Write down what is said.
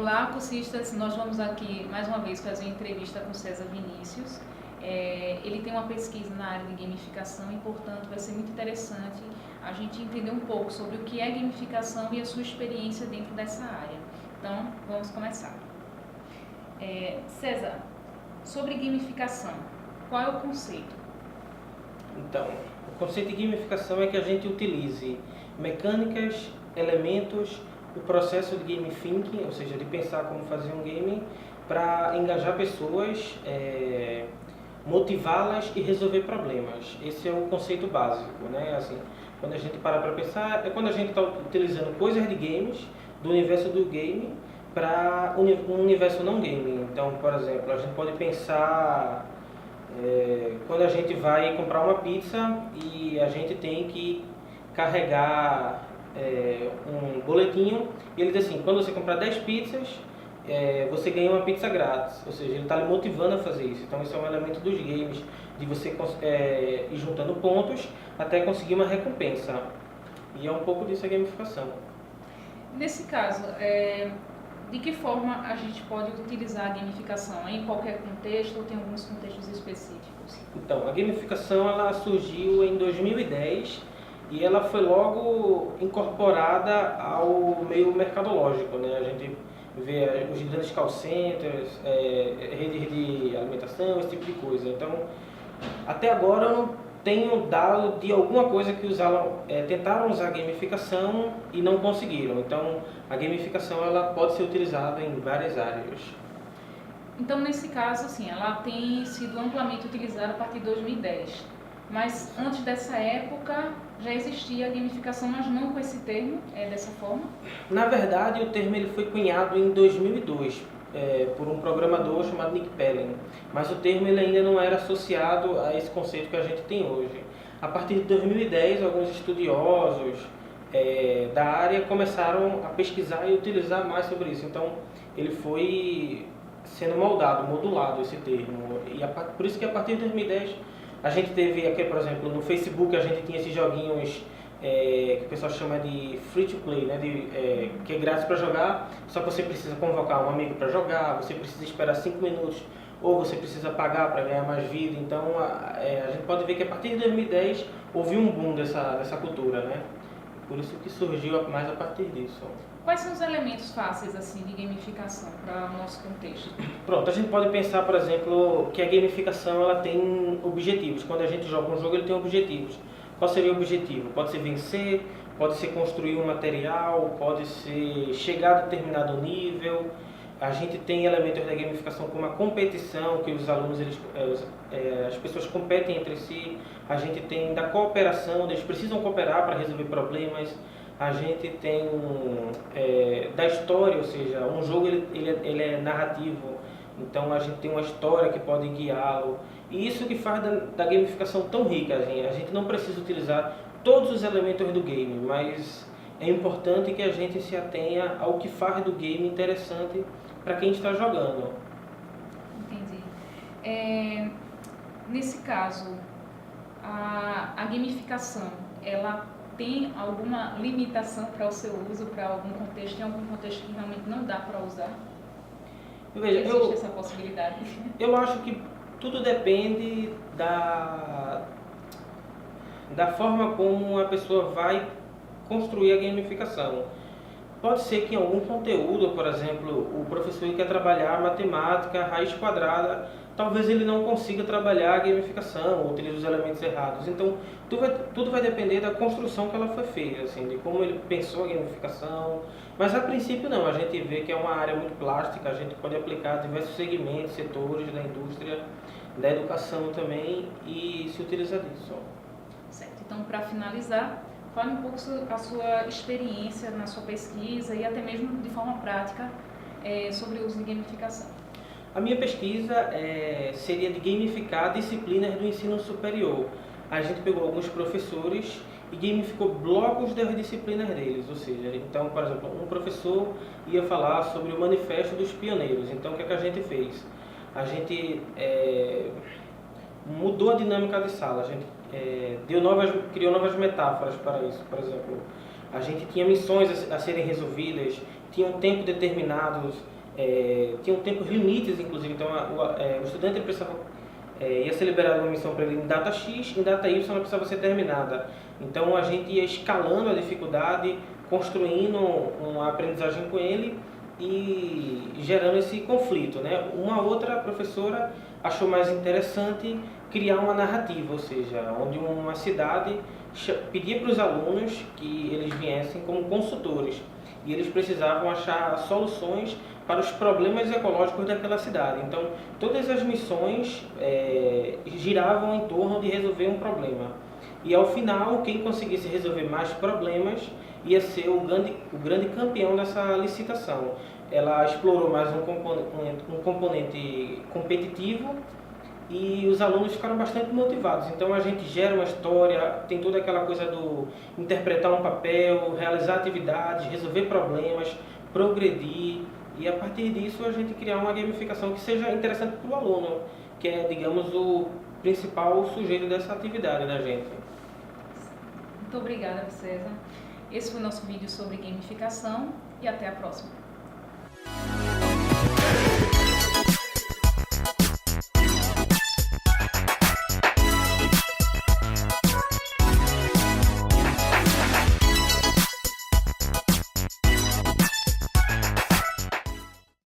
Olá, cursistas. Nós vamos aqui mais uma vez fazer uma entrevista com César Vinícius. Ele tem uma pesquisa na área de gamificação e, portanto, vai ser muito interessante a gente entender um pouco sobre o que é gamificação e a sua experiência dentro dessa área. Então, vamos começar. César, sobre gamificação, qual é o conceito? Então, o conceito de gamificação é que a gente utilize mecânicas, elementos, o processo de game thinking, ou seja, de pensar como fazer um game, para engajar pessoas, motivá-las e resolver problemas. Esse é o conceito básico, né? Assim, quando a gente para pensar, é quando a gente está utilizando coisas de games, do universo do game, para um universo não game. Então, por exemplo, a gente pode pensar quando a gente vai comprar uma pizza e a gente tem que carregar um boletinho e ele diz assim, quando você comprar 10 pizzas, você ganha uma pizza grátis. Ou seja, ele está lhe motivando a fazer isso. Então isso é um elemento dos games, de você ir juntando pontos até conseguir uma recompensa. E é um pouco disso a gamificação. Nesse caso, de que forma a gente pode utilizar a gamificação? Em qualquer contexto ou tem alguns contextos específicos? Então, a gamificação ela surgiu em 2010 e ela foi logo incorporada ao meio mercadológico, né? A gente vê os grandes call centers, redes de alimentação, esse tipo de coisa. Então, até agora eu não tenho dado de alguma coisa que tentaram usar a gamificação e não conseguiram. Então, a gamificação ela pode ser utilizada em várias áreas. Então, nesse caso, assim, ela tem sido amplamente utilizada a partir de 2010. Mas antes dessa época já existia a gamificação, mas não com esse termo, dessa forma? Na verdade, o termo ele foi cunhado em 2002 por um programador chamado Nick Pellen, mas o termo ele ainda não era associado a esse conceito que a gente tem hoje. A partir de 2010, alguns estudiosos da área começaram a pesquisar e utilizar mais sobre isso. Então, ele foi sendo moldado, modulado esse termo. E por isso que a partir de 2010 a gente teve aqui, por exemplo, no Facebook a gente tinha esses joguinhos que o pessoal chama de free to play, né? Que é grátis para jogar, só que você precisa convocar um amigo para jogar, você precisa esperar 5 minutos ou você precisa pagar para ganhar mais vida. Então a gente pode ver que a partir de 2010 houve um boom dessa cultura, né? Por isso que surgiu mais a partir disso. Quais são os elementos fáceis assim de gamificação para o nosso contexto? Pronto, a gente pode pensar, por exemplo, que a gamificação ela tem objetivos. Quando a gente joga um jogo, ele tem objetivos. Qual seria o objetivo? Pode ser vencer, pode ser construir um material, pode ser chegar a determinado nível. A gente tem elementos da gamificação como a competição, que os alunos, as pessoas competem entre si. A gente tem da cooperação, eles precisam cooperar para resolver problemas. A gente tem da história, ou seja, um jogo ele é narrativo, então a gente tem uma história que pode guiá-lo. E isso que faz da gamificação tão rica. A gente não precisa utilizar todos os elementos do game, mas é importante que a gente se atenha ao que faz do game interessante para quem está jogando. Entendi. Nesse caso, a gamificação, ela tem alguma limitação para o seu uso, para algum contexto? Tem algum contexto que realmente não dá para usar? Veja, existe essa possibilidade? Eu acho que tudo depende da forma como a pessoa vai construir a gamificação. Pode ser que em algum conteúdo, por exemplo, o professor quer trabalhar matemática, raiz quadrada, talvez ele não consiga trabalhar a gamificação, ou utilize os elementos errados. Então, tudo vai depender da construção que ela foi feita, assim, de como ele pensou a gamificação. Mas a princípio não, a gente vê que é uma área muito plástica, a gente pode aplicar diversos segmentos, setores da indústria, da educação também, e se utilizar disso. Certo, então para finalizar, fale um pouco a sua experiência na sua pesquisa e até mesmo de forma prática sobre o uso de gamificação. A minha pesquisa seria de gamificar disciplinas do ensino superior. A gente pegou alguns professores e gamificou blocos das disciplinas deles, ou seja, então, por exemplo, um professor ia falar sobre o Manifesto dos Pioneiros. Então, o que é que a gente fez? A gente mudou a dinâmica de sala, a gente criou novas metáforas para isso. Por exemplo, a gente tinha missões a serem resolvidas. tinham tempo determinados, tinham tempos limites, inclusive. Então, o estudante precisava, ia ser liberada uma missão para ele em data X, em data Y ela precisava ser terminada. Então, a gente ia escalando a dificuldade, construindo uma aprendizagem com ele e gerando esse conflito, né? Uma outra professora achou mais interessante criar uma narrativa, ou seja, onde uma cidade pedia para os alunos que eles viessem como consultores e eles precisavam achar soluções para os problemas ecológicos daquela cidade. Então, todas as missões giravam em torno de resolver um problema. E ao final, quem conseguisse resolver mais problemas ia ser o grande campeão dessa licitação. Ela explorou mais um componente competitivo e os alunos ficaram bastante motivados. Então a gente gera uma história, tem toda aquela coisa do interpretar um papel, realizar atividades, resolver problemas, progredir e a partir disso a gente criar uma gamificação que seja interessante para o aluno, que é, digamos, o principal sujeito dessa atividade da gente. Muito obrigada, César. Esse foi o nosso vídeo sobre gamificação e até a próxima.